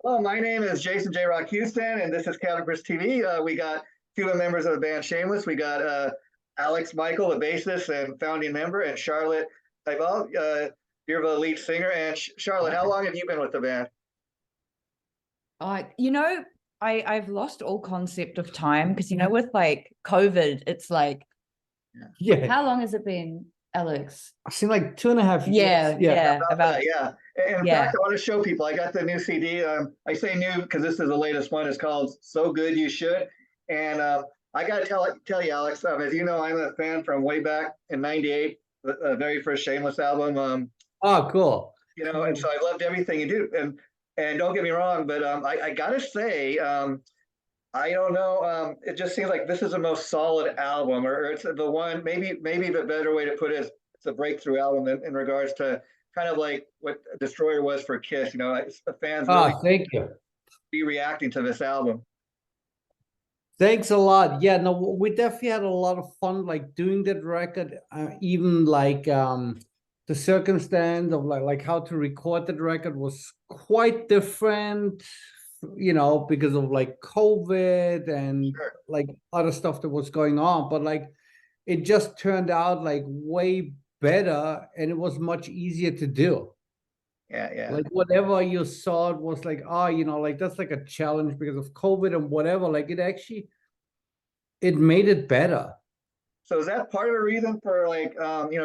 Hello, my name is Jason J. Rock Houston, and this is Calibrus TV. We got two of the members of the band Shameless. We got Alexx Michael, the bassist and founding member, and Charlotte Tybalt, you're the lead singer. And Charlotte, how long have you been with the band? I've lost all concept of time because, with like COVID, it's like, Yeah. How long has it been, Alexx? I've seen like 2.5 years. Yeah. About yeah. In fact, I want to show people. I got the new CD. I say new because this is the latest one. It's called "So Good You Should," and I got to tell you, Alexx. As you know, I'm a fan from way back in '98, the very first Shameless album. Oh, cool. And so I loved everything you do. And don't get me wrong, but I gotta say, I don't know. It just seems like this is the most solid album, or it's the one. Maybe the better way to put it is it's a breakthrough album in regards to kind of like what Destroyer was for Kiss. The fans really thank you. Be reacting to this album. Thanks a lot. Yeah, no, we definitely had a lot of fun like doing that record. Even like the circumstance of like how to record that record was quite different, because of like COVID and like other stuff that was going on. But like it just turned out like way better, and it was much easier to do. Yeah. Like whatever you saw, it was like, like that's like a challenge because of COVID and whatever. Like it made it better. So is that part of the reason for like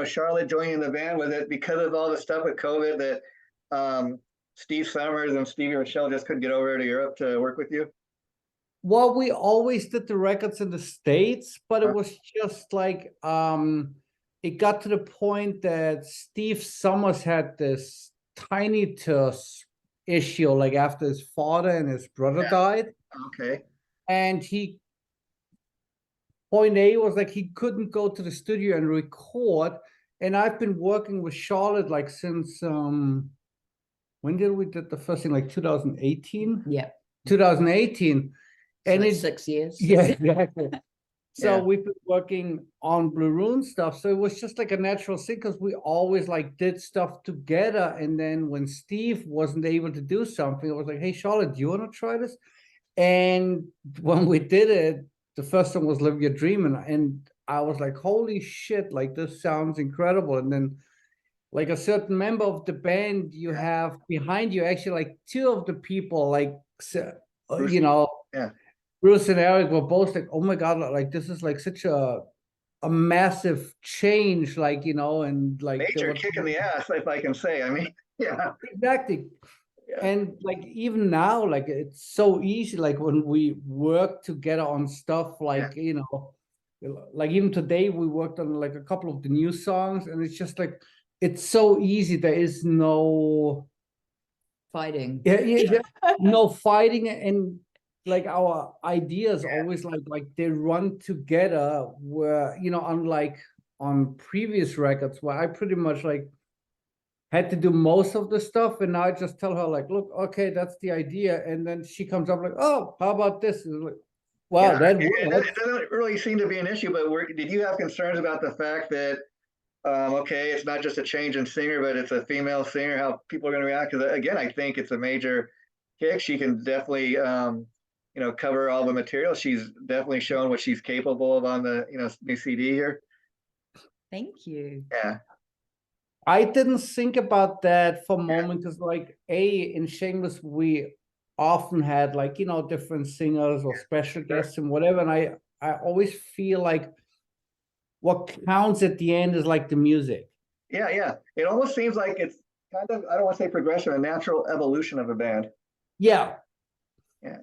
Charlotte joining the band? Was it because of all the stuff with COVID that Steve Summers and Stevie Rochelle just couldn't get over to Europe to work with you? Well, we always did the records in the States, but it was just like it got to the point that Steve Summers had this tinnitus issue, like after his father and his brother died. Okay. And point A was like he couldn't go to the studio and record. And I've been working with Charlotte like since when did we did the first thing, like 2018? Yeah. 2018. And like it's 6 years. Yeah, exactly. So we've been working on Blue Ruin stuff. So it was just like a natural thing because we always like did stuff together. And then when Steve wasn't able to do something, I was like, hey, Charlotte, do you want to try this? And when we did it, the first one was Live Your Dream. And I was like, holy shit, like this sounds incredible. And then like a certain member of the band you have behind you, actually like two of the people, like, Bruce and Eric were both like, oh my God, like this is like such a massive change, like, and like major kick in the ass, if I can say. I mean, yeah. Exactly. Yeah. And like even now, like it's so easy, like when we work together on stuff, like, like even today we worked on like a couple of the new songs, and it's just like it's so easy. There is no fighting. Yeah. No fighting, and like our ideas always like they run together, where unlike on previous records where I pretty much like had to do most of the stuff, and now I just tell her like, look, okay, that's the idea, and then she comes up like, oh, how about this? And like, wow, it doesn't really seem to be an issue. But did you have concerns about the fact that it's not just a change in singer, but it's a female singer, how people are going to react? Because again, I think it's a major kick. She can definitely cover all the material. She's definitely shown what she's capable of on the new CD here. Thank you. Yeah. I didn't think about that for a moment because like in Shameless we often had like different singers or special guests and whatever, and I always feel like what counts at the end is like the music. Yeah. It almost seems like it's kind of, I don't want to say progression, a natural evolution of a band. Yeah.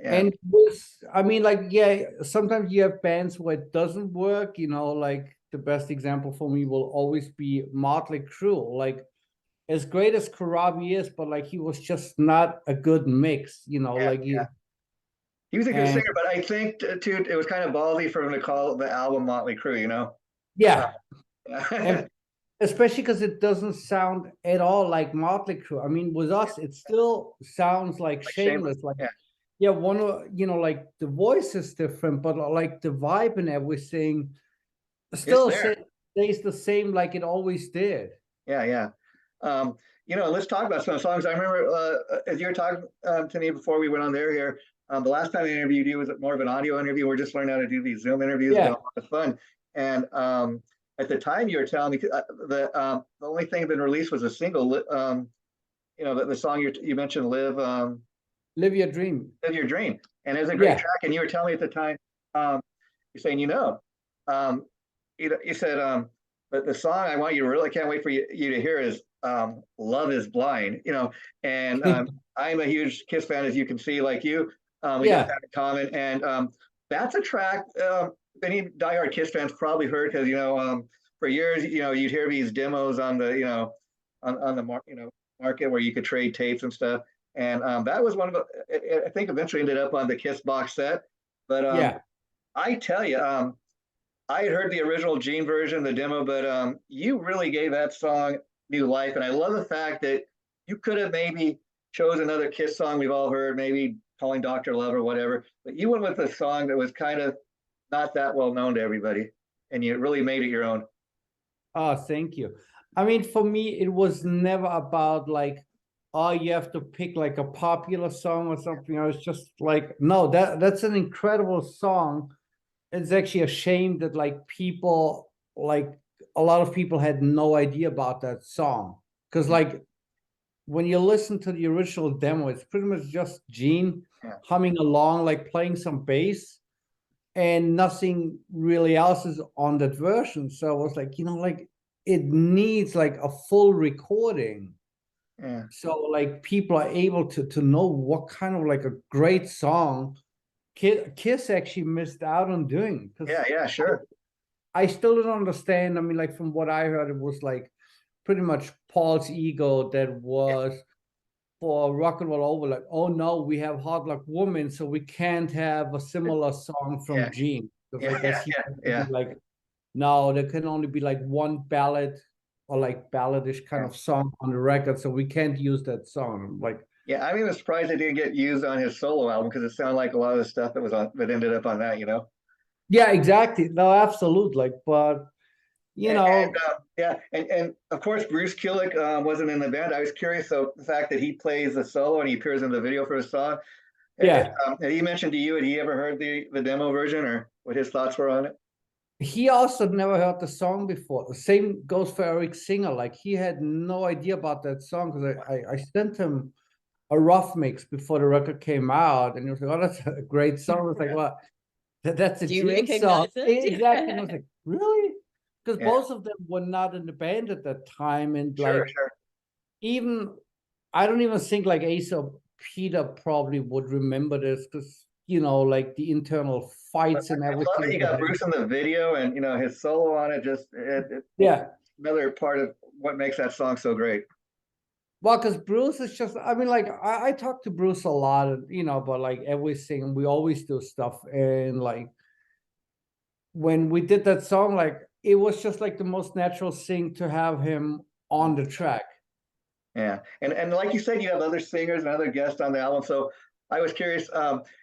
And sometimes you have bands where it doesn't work, like the best example for me will always be Motley Crue. Like as great as Karabi is, but like he was just not a good mix, he was a good singer, but I think too it was kind of ballsy for him to call the album Motley Crue, Yeah. And especially because it doesn't sound at all like Motley Crue. I mean, with us, it still sounds like Shameless. Like the voice is different, but like the vibe and everything still stays the same like it always did. Yeah. let's talk about some songs. I remember as you were talking to me before we went on there here, the last time I interviewed you was more of an audio interview. We're just learning how to do these Zoom interviews. Yeah. Been a lot of fun. And at the time you were telling me the only thing that been released was a single. The song you mentioned, Live Your Dream. Live Your Dream. And it was a great Yeah. track. And you were telling me at the time, you're saying, you said, but the song I want you to really can't wait for you to hear is Love is Blind, and I'm a huge Kiss fan, as you can see, like you. We got that in common. And that's a track any diehard Kiss fans probably heard because, for years, you'd hear these demos on the, on the market where you could trade tapes and stuff. And that was one of the, I think eventually ended up on the Kiss box set. But I tell you, I had heard the original Gene version, the demo, but you really gave that song new life. And I love the fact that you could have maybe chose another Kiss song we've all heard, maybe Calling Dr. Love or whatever, but you went with a song that was kind of not that well known to everybody, and you really made it your own. Oh, thank you. I mean, for me, it was never about like, oh, you have to pick like a popular song or something. I was just like, no, that's an incredible song. It's actually a shame that like people, like a lot of people had no idea about that song. Because like when you listen to the original demo, it's pretty much just Gene humming along, like playing some bass, and nothing really else is on that version. So I was like, like it needs like a full recording. Yeah. So like people are able to know what kind of like a great song Kiss actually missed out on doing. Yeah, sure. I still don't understand. I mean, like from what I heard, it was like pretty much Paul's ego that was for Rock and Roll Over, like, oh no, we have Hard Luck Woman, so we can't have a similar song from Gene. Like, no, there can only be like one ballad or like balladish kind of song on the record, so we can't use that song. Like, yeah, I'm even surprised it didn't get used on his solo album because it sounded like a lot of the stuff that ended up on that, Yeah, exactly. No, absolutely. Like, but and of course Bruce Kulick wasn't in the band. I was curious, so the fact that he plays the solo and he appears in the video for the song. Yeah. Had he mentioned to you? Had he ever heard the demo version or what his thoughts were on it? He also never heard the song before. The same goes for Eric Singer. Like he had no idea about that song because I sent him a rough mix before the record came out, and he was like, "Oh, that's a great song." I was like, "Well, that's a Gene song." Exactly. And I was like, "Really?" Because both of them were not in the band at that time, and even I don't even think like Ace or Peter probably would remember this because like the internal fights and everything. I love that you got Bruce in the video, and his solo on it. Just another part of what makes that song so great. Well, because Bruce is just, I mean, like, I talk to Bruce a lot, about like everything. We always do stuff. And like, when we did that song, like, it was just like the most natural thing to have him on the track. Yeah. And like you said, you have other singers and other guests on the album. So I was curious,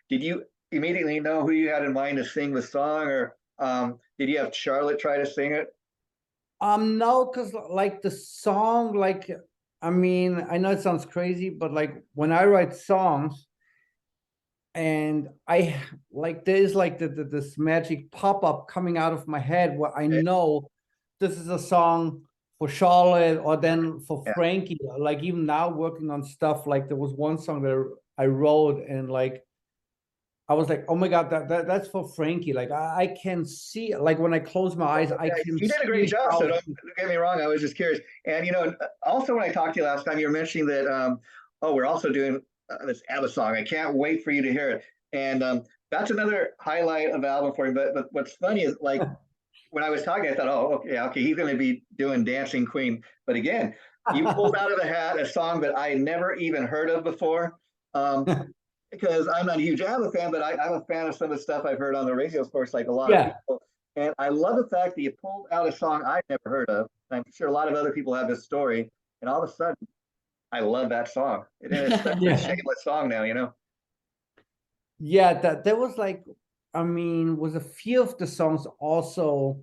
did you immediately know who you had in mind to sing the song, or did you have Charlotte try to sing it? No, because like the song, like, I mean, I know it sounds crazy, but like when I write songs and I like, there's like this magic pop-up coming out of my head where I know this is a song for Charlotte or then for Frankie. Like even now working on stuff, like there was one song that I wrote and like, I was like, oh my God, that's for Frankie. Like I can see, like when I close my eyes, I can see. You did a great job, so don't get me wrong. I was just curious. And, also when I talked to you last time, you were mentioning that, we're also doing this ABBA song. I can't wait for you to hear it. And that's another highlight of the album for you. But what's funny is like, when I was talking, I thought, oh, okay, he's going to be doing Dancing Queen. But again, you pulled out of the hat a song that I never even heard of before. Because I'm not a huge ABBA fan, but I'm a fan of some of the stuff I've heard on the radio, of course, like a lot of people. And I love the fact that you pulled out a song I've never heard of. I'm sure a lot of other people have this story. And all of a sudden, I love that song. And it's such a shameless song now, Yeah, that was like, I mean, was a few of the songs also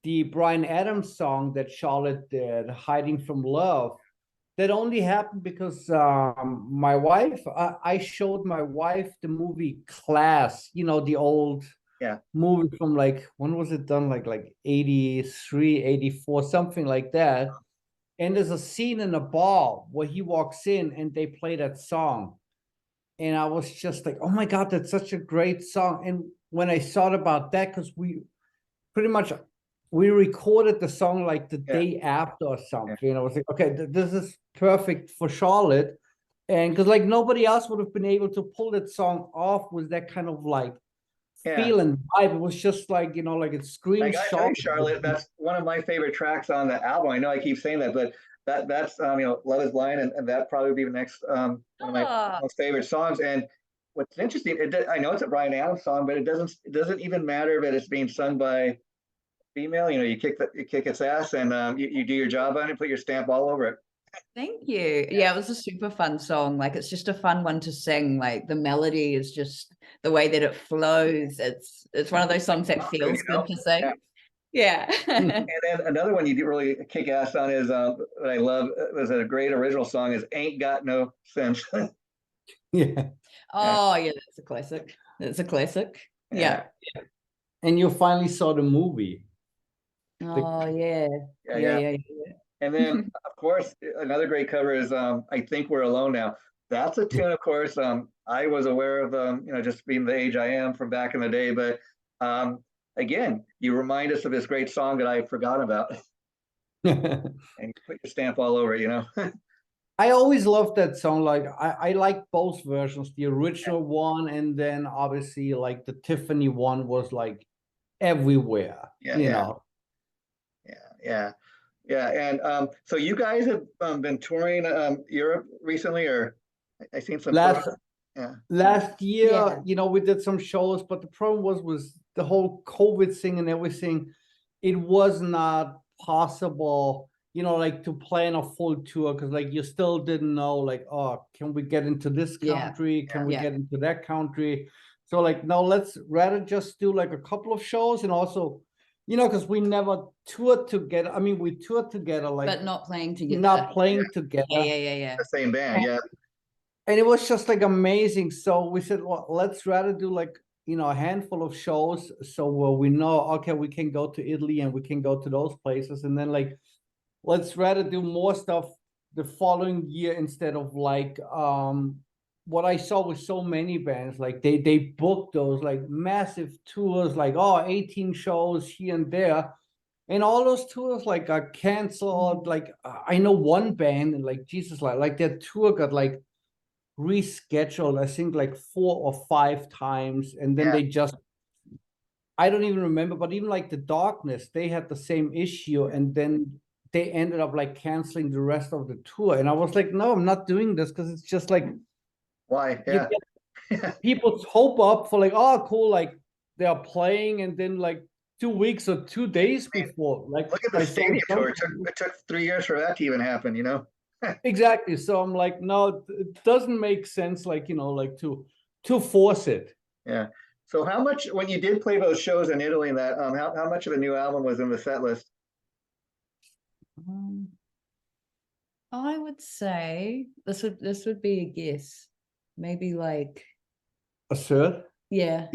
the Bryan Adams song that Charlotte did, Hiding from Love. that only happened because my wife, I showed my wife the movie Class, you know, the old movie from like, when was it done? Like 83, 84, something like that. And there's a scene in a bar where he walks in and they play that song. And I was just like, oh my God, that's such a great song. And when I thought about that, because we pretty much, we recorded the song like the day after or something. And I was like, okay, this is perfect for Charlotte. And because like nobody else would have been able to pull that song off with that kind of like feel and vibe. It was just like, you know, like it screams I Charlotte. Charlotte, that's one of my favorite tracks on the album. I know I keep saying that, but that's you know, Love Is Blind, and that probably would be the next one of my most favorite songs. And what's interesting, I know it's a Bryan Adams song, but it doesn't even matter that it's being sung by female. You know, you kick its ass, and you do your job on it, put your stamp all over it. Thank you. Yeah, it was a super fun song. Like, it's just a fun one to sing. Like, the melody is just the way that it flows. It's one of those songs that feels good to sing. Yeah. And then another one you do really kick ass on is that I love, was a great original song, is Ain't Got No Sense. Yeah. Oh yeah, that's a classic. That's a classic. Yeah. And you finally saw the movie. Oh yeah. Yeah. And then of course another great cover is I Think We're Alone Now. That's a tune, of course. I was aware of you know, just being the age I am from back in the day, but again, you remind us of this great song that I forgot about. And you put your stamp all over it, you know. I always loved that song. Like I like both versions, the original one, and then obviously like the Tiffany one was like everywhere. You know. Yeah. And so you guys have been touring Europe recently, or I seen some last year, you know, we did some shows, but the problem was the whole COVID thing and everything. It was not possible, you know, like to plan a full tour, because like you still didn't know, like, oh, can we get into this country? Can we get into that country? So like, no, let's rather just do like a couple of shows. And also, you know, because we never toured together. I mean, we toured together, like, but not playing together. Not playing together. Yeah. The same band, And it was just like amazing. So we said, well, let's rather do like, you know, a handful of shows. So we know, okay, we can go to Italy and we can go to those places. And then like, let's rather do more stuff the following year instead of like, what I saw with so many bands, like they booked those like massive tours, like, 18 shows here and there. And all those tours like got canceled. Like I know one band, and like Jesus, like their tour got like rescheduled, I think like 4 or 5 times, and then they just, I don't even remember, but even like the Darkness, they had the same issue, and then they ended up like canceling the rest of the tour. And I was like, no, I'm not doing this, because it's just like, why? People's hope up for like, oh cool, like they are playing, and then like 2 weeks or 2 days before, like, look at the stadium tour. It took 3 years for that to even happen, you know. Exactly. So I'm like, no, it doesn't make sense, like, you know, like to force it. Yeah. So how much, when you did play those shows in Italy, and that how much of a new album was in the set list? I would say this would be a guess. Maybe like a third. Yeah.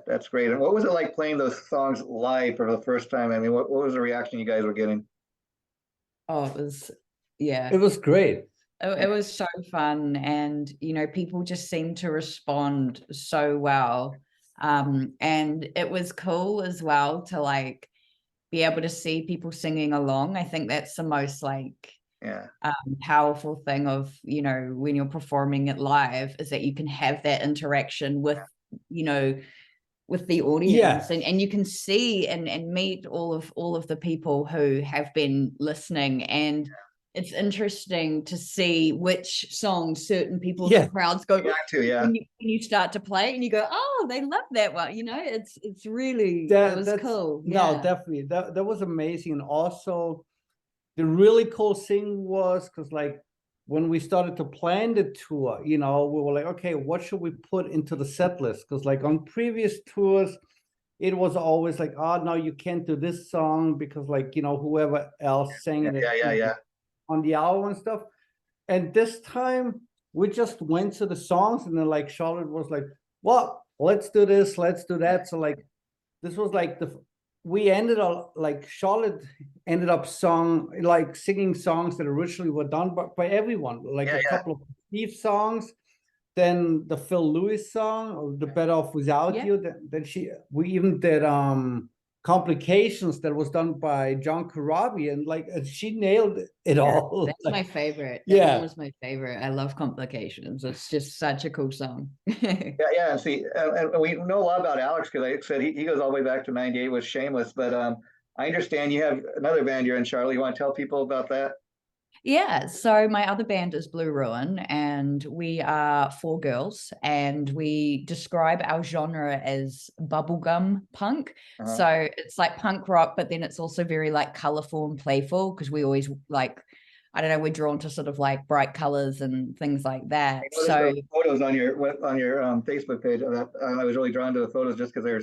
That's great. And what was it like playing those songs live for the first time? I mean, what was the reaction you guys were getting? Oh, it was great. It was so fun, and you know, people just seemed to respond so well. And it was cool as well to like be able to see people singing along. I think that's the most like powerful thing of, you know, when you're performing it live, is that you can have that interaction with, you know, with the audience, and you can see and meet all of the people who have been listening, and it's interesting to see which songs certain people in the crowds go when you start to play, and you go, oh, they love that one, you know. It's really, it was cool. No, definitely, that was amazing. And also the really cool thing was, because like when we started to plan the tour, you know, we were like, okay, what should we put into the set list? Because like on previous tours, it was always like, oh no, you can't do this song because, like, you know, whoever else sang it. on the album and stuff. And this time we just went to the songs, and then like Charlotte was like, well, let's do this, let's do that. So like this was like we ended up like Charlotte ended up singing songs that originally were done by everyone, like a couple of Steve songs, then the Phil Lewis song, or The Better Off Without You. Then we even did Complications that was done by John Corabi, and like she nailed it all. That's like, my favorite. That one was my favorite. I love Complications. It's just such a cool song. Yeah. And see, and we know a lot about Alexx because I said he goes all the way back to '98 with Shameless. But I understand you have another band you're in, Charlie. You want to tell people about that? Yeah, so my other band is Blue Ruin, and we are 4 girls, and we describe our genre as bubblegum punk. So it's like punk rock, but then it's also very like colorful and playful, because we always like, I don't know, we're drawn to sort of like bright colors and things like that. So photos on your Facebook page, I was really drawn to the photos just because they're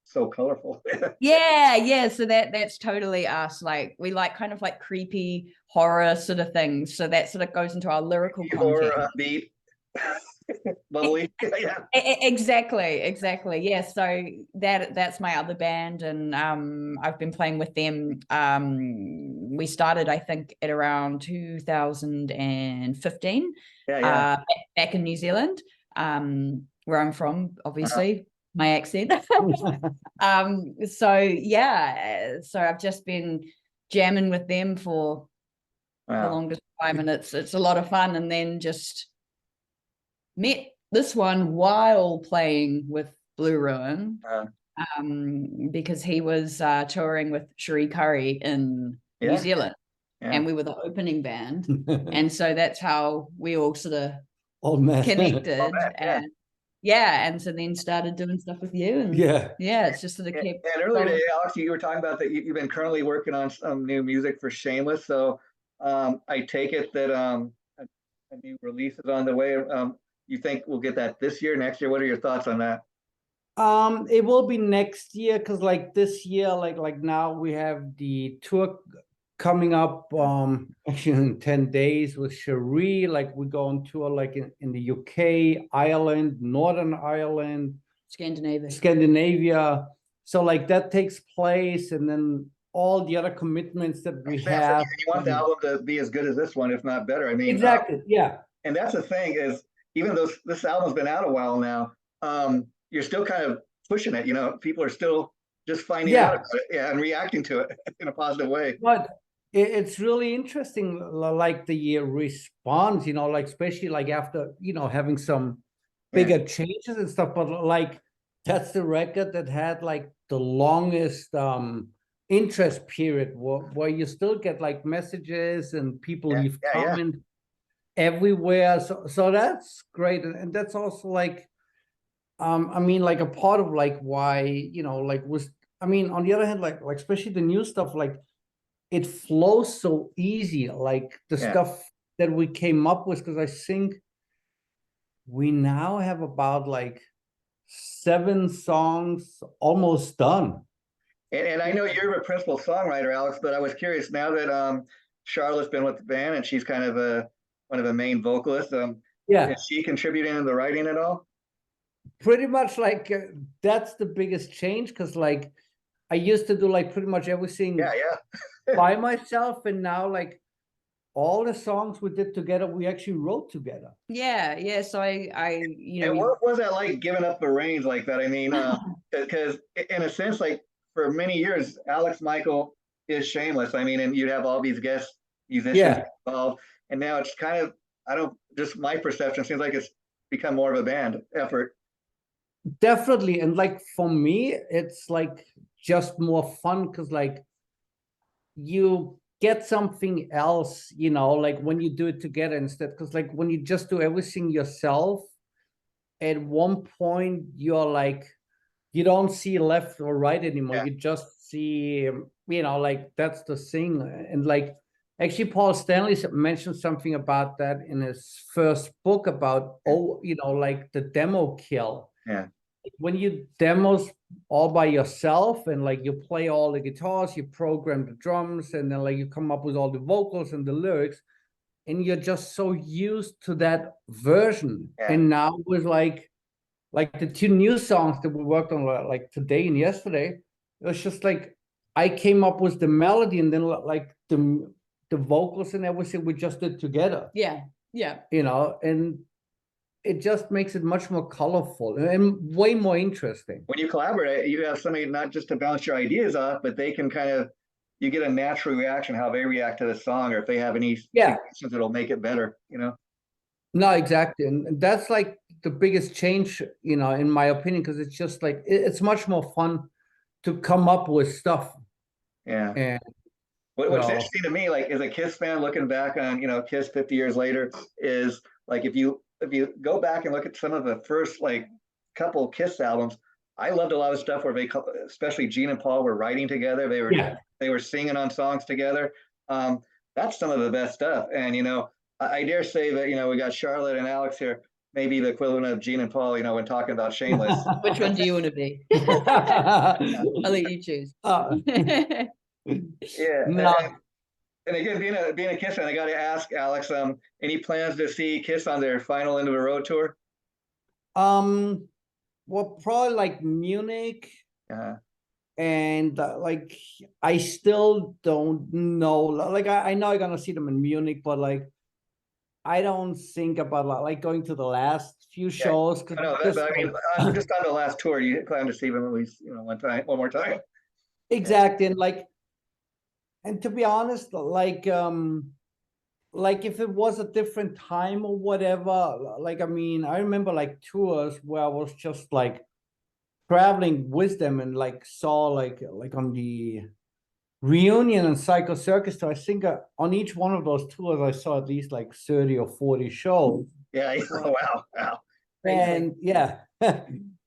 so colorful. yeah, so that's totally us. Like we like kind of like creepy horror sort of things, so that sort of goes into our lyrical content. Beat bubbly. Yeah, exactly. Yeah, so that's my other band, and I've been playing with them. We started, I think, at around 2015 back in New Zealand, where I'm from, obviously. My accent. So I've just been jamming with them for the longest time, and it's a lot of fun. And then just met this one while playing with Blue Ruin, because he was touring with Cherie Curry in New Zealand, and we were the opening band, and so that's how we all sort of connected. And so then started doing stuff with you, and it's just sort of kept. And earlier today, Alexx, you were talking about that you've been currently working on some new music for Shameless. So I take it that a new release is on the way. You think we'll get that this year, next year? What are your thoughts on that? It will be next year, because like this year, like now we have the tour coming up actually in 10 days with Cherie. Like we go on tour like in the UK, Ireland, Northern Ireland, Scandinavia. So like that takes place, and then all the other commitments that we have. You want the album to be as good as this one, if not better. I mean, exactly. And that's the thing is, even though this album's been out a while now, you're still kind of pushing it. You know, people are still just finding out about it, and reacting to it in a positive way. But it's really interesting, like the response, you know, like especially like after, you know, having some bigger changes and stuff. But like that's the record that had like the longest interest period, where you still get like messages and people leave comments everywhere. So that's great, and that's also like I mean, like a part of like why, you know, like on the other hand, like especially the new stuff, like it flows so easy, like the stuff that we came up with, because I think we now have about like 7 songs almost done. And I know you're a principal songwriter, Alexx, but I was curious, now that Charlotte's been with the band and she's kind of one of the main vocalists, is she contributing to the writing at all? Pretty much, like that's the biggest change, because like I used to do like pretty much everything by myself, and now like all the songs we did together, we actually wrote together. So I you know. And what was that like, giving up the reins like that? I mean, because in a sense, like for many years, Alexx Michael is Shameless. I mean, and you'd have all these guest musicians involved, and now it's kind of, just my perception seems like it's become more of a band effort. Definitely. And like for me, it's like just more fun, because like you get something else, you know, like when you do it together instead. Because like when you just do everything yourself, at one point you're like, you don't see left or right anymore. You just see, you know, like that's the thing. And like actually Paul Stanley mentioned something about that in his first book about you know, like the demo kill. when you demos all by yourself and like you play all the guitars, you program the drums, and then like you come up with all the vocals and the lyrics, and you're just so used to that version. Yeah. And now with like the 2 new songs that we worked on like today and yesterday, it was just like I came up with the melody, and then like the vocals and everything we just did together. Yeah. You know, and it just makes it much more colorful and way more interesting. When you collaborate, you have somebody not just to bounce your ideas off, but they can kind of, you get a natural reaction, how they react to the song, or if they have any suggestions that'll make it better, you know? No, exactly. And that's like the biggest change, you know, in my opinion, because it's just like, it's much more fun to come up with stuff. Yeah. And what's interesting to me, like as a Kiss fan, looking back on, you know, Kiss 50 years later, is like if you go back and look at some of the first like couple Kiss albums, I loved a lot of stuff where they, especially Gene and Paul, were writing together. They were singing on songs together. That's some of the best stuff. And you know, I dare say that, you know, we got Charlotte and Alexx here, maybe the equivalent of Gene and Paul, you know, when talking about Shameless. Which one do you want to be? I'll let you choose. Yeah. No. And again, being a Kiss fan, I got to ask Alexx, any plans to see Kiss on their final end of the road tour? Well, probably like Munich. Uh-huh. And like I still don't know. Like I know I'm gonna see them in Munich, but like I don't think about like going to the last few shows. I know that, but I mean, just on the last tour, you plan to see them at least, you know, one more time. Exactly, and like, and to be honest, like if it was a different time or whatever, like I mean, I remember like tours where I was just like traveling with them and like saw like on the Reunion and Psycho Circus tour, I think on each one of those tours I saw at least like 30 or 40 shows. Yeah. Wow. And yeah.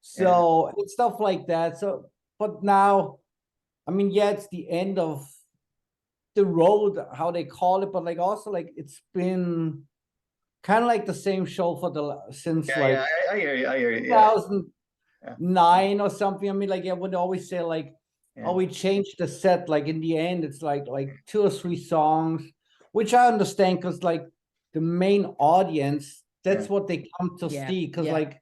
So it's stuff like that. So but now, I mean, yeah, it's the end of the road, how they call it, but like also like it's been kind of like the same show since like I hear you. 2009 or something. I mean, like I would always say like, oh, we changed the set. Like in the end, it's like 2 or 3 songs, which I understand because like the main audience, that's what they come to see. Because like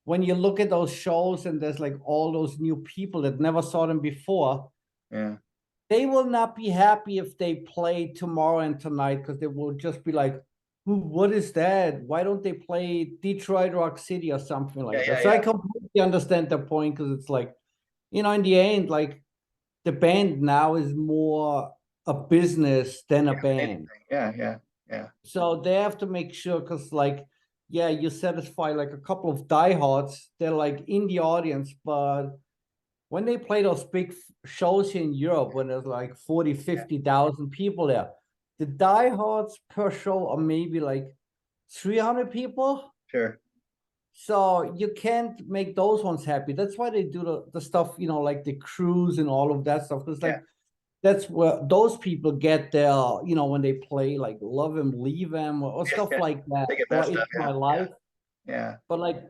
when you look at those shows and there's like all those new people that never saw them before, they will not be happy if they play tomorrow and tonight, because they will just be like, what is that? Why don't they play Detroit Rock City or something like that? So I completely understand the point, because it's like, you know, in the end, like the band now is more a business than a band. Yeah. So they have to make sure, because like, yeah, you satisfy like a couple of diehards. They're like in the audience, but when they play those big shows here in Europe, when there's like 40, 50,000 people there, the diehards per show are maybe like 300 people. Sure. So you can't make those ones happy. That's why they do the stuff, you know, like the cruise and all of that stuff. Because like that's where those people get their, you know, when they play like Love 'Em, Leave 'Em or stuff like that. It's My Life. Yeah. But like,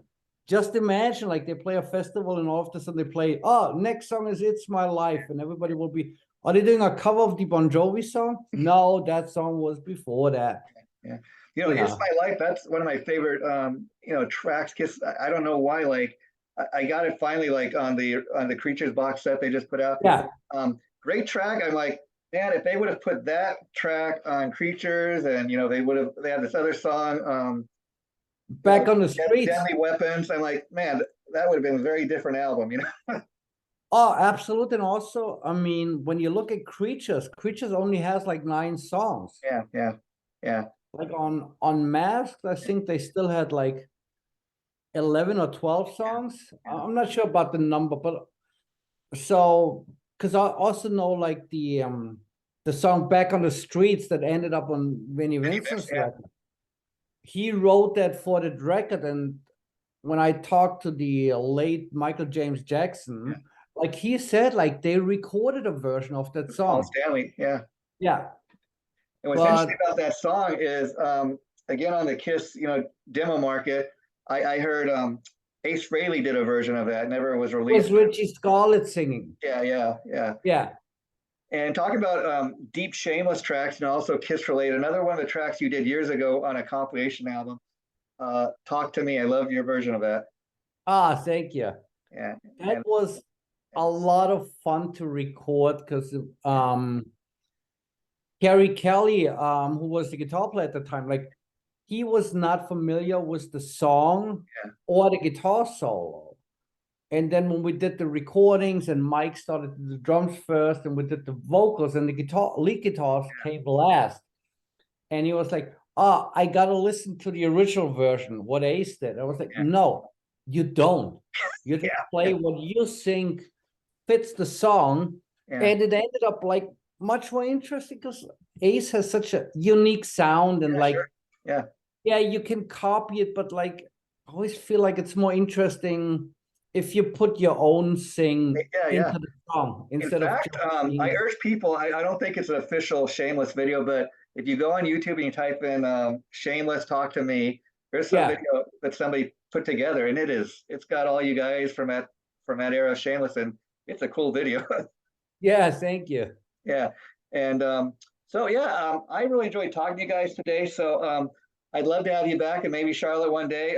just imagine like they play a festival and all of a sudden they play, oh, next song is It's My Life, and everybody will be, are they doing a cover of the Bon Jovi song? No, that song was before that. Yeah. You know, It's My Life, that's one of my favorite you know, tracks. Kiss, I don't know why, like I got it finally like on the Creatures box set they just put out. Yeah. Great track. I'm like, man, if they would have put that track on Creatures, and you know, they had this other song, Back on the Streets, Deadly Weapons. I'm like, man, that would have been a very different album, you know. Oh, absolutely. And also, I mean, when you look at Creatures only has like 9 songs. Yeah. Like on Masked, I think they still had like 11 or 12 songs. I'm not sure about the number, but so, because I also know like the song Back on the Streets that ended up on Vinnie Vincent's record. He wrote that for the record, and when I talked to the late Michael James Jackson, like he said, like they recorded a version of that song. Paul Stanley, yeah. And what's interesting about that song is, again, on the Kiss, you know, demo market, I heard Ace Frehley did a version of that. Never was It released. was Richie Scarlett singing. Yeah. And talking about deep Shameless tracks and also Kiss related, another one of the tracks you did years ago on a compilation album, Talk to Me. I love your version of that. Ah, thank you. Yeah. That was a lot of fun to record because Gary Kelly, who was the guitar player at the time, like he was not familiar with the song or the guitar solo. And then when we did the recordings and Mike started the drums first and we did the vocals and the lead guitars came last. And he was like, oh, I got to listen to the original version, what Ace did. I was like, no, you don't. You just play what you think fits the song. And it ended up like much more interesting because Ace has such a unique sound and you can copy it, but like I always feel like it's more interesting if you put your own thing into the song instead of I urge people, I don't think it's an official Shameless video, but if you go on YouTube and you type in Shameless Talk to Me, there's some video that somebody put together, and it's got all you guys from that era of Shameless, and it's a cool video. Yeah, thank you. Yeah. And I really enjoyed talking to you guys today. So I'd love to have you back, and maybe Charlotte one day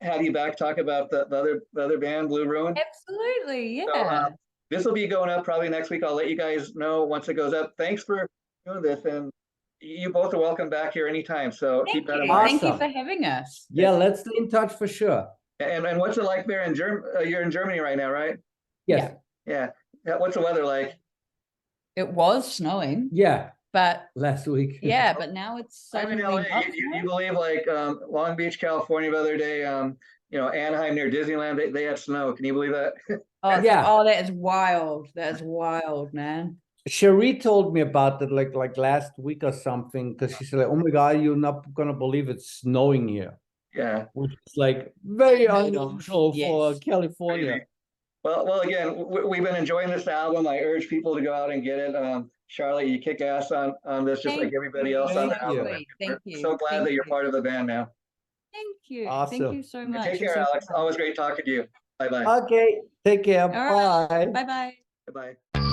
have you back talk about the other band, Blue Ruin. Absolutely, yeah. So, this will be going up probably next week. I'll let you guys know once it goes up. Thanks for doing this, and you both are welcome back here anytime. So keep that in mind. Thank you for having us. Yeah, let's stay in touch for sure. And what's it like there in Germany? You're in Germany right now, right? Yes. Yeah. What's the weather like? It was snowing. Yeah. But last week. Yeah, but now it's I'm in LA. You believe like Long Beach, California the other day, Anaheim near Disneyland, they had snow. Can you believe that? Oh that is wild. That is wild, man. Cherie told me about that like last week or something, because she said, like, oh my God, you're not gonna believe it's snowing here. Yeah. Which is like very unusual for California. Crazy. Well, again, we've been enjoying this album. I urge people to go out and get it. Charlotte, you kick ass on this, just like everybody else on the album. Thank you. So glad that you're part of the band now. Thank you. Awesome. Thank you so much. Take care, Alexx. Always great talking to you. Bye-bye. Okay, take care. All right. Bye. Bye-bye. Bye-bye.